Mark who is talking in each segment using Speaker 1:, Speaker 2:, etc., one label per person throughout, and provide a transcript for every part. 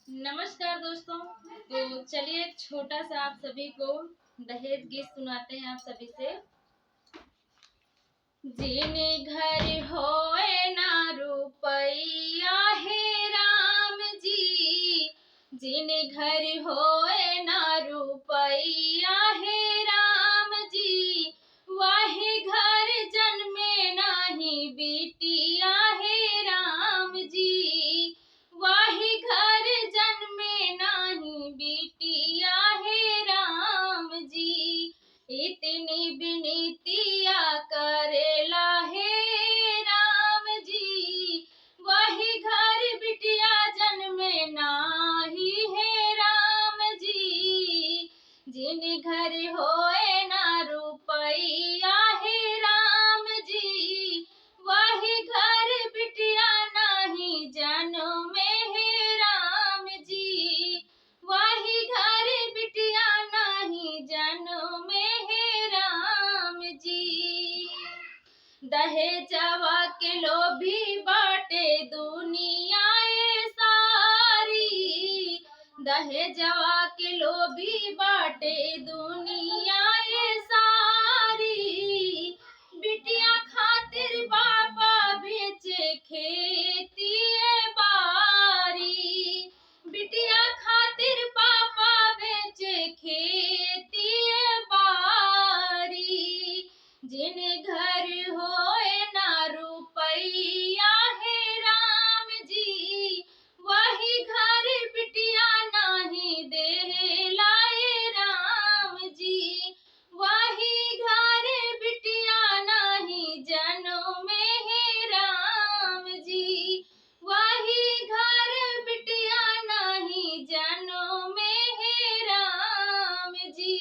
Speaker 1: नमस्कार दोस्तों। तो चलिए एक छोटा सा आप सभी को दहेज गीत सुनाते हैं आप सभी से। जिने घर होए ना रुपैया हे राम जी, जिने घर होए ना रुपैया हे राम जी, वाहे घर जन्मे नाही बिटिया हे राम जी, वाहे घर जन्मे नाही बिटिया हे राम जी, इतनी विनीतिया करेला हे राम जी, वही घर बिटिया जन्मे नाही हे राम जी, जिन घर होए ना रुपैया हे राम जी, वही घर बिटिया नाही जन्मे हे राम जी, वही घर बिटिया नाही जन्मे हे राम जी। दहेजवा के लोभी बाटे दुनिया ये सारी, दहेजवा के लोभी बाटे दुनिया ये सारी, बिटिया खातिर बाबा बेचे खेती बारी, बिटिया खातिर पापा बेचे खेती बारी, जिन घर होए ना रुपैया हे राम जी, वही घर बिटिया नाही देला हे राम जी, वही घर बिटिया नाही जन्मे हे राम जी, वही घर बिटिया नाही जन्मे हे राम जी,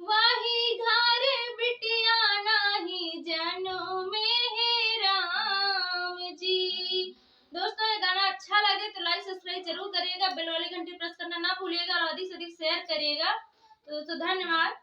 Speaker 1: वही घर बिटिया नाही जन्मे हे राम जी। दोस्तों ये गाना अच्छा लगे तो लाइक सब्सक्राइब जरूर करिएगा, बेल वाली घंटी प्रेस करना ना भूलिएगा और अधिक से अधिक शेयर करिएगा। तो दोस्तों धन्यवाद।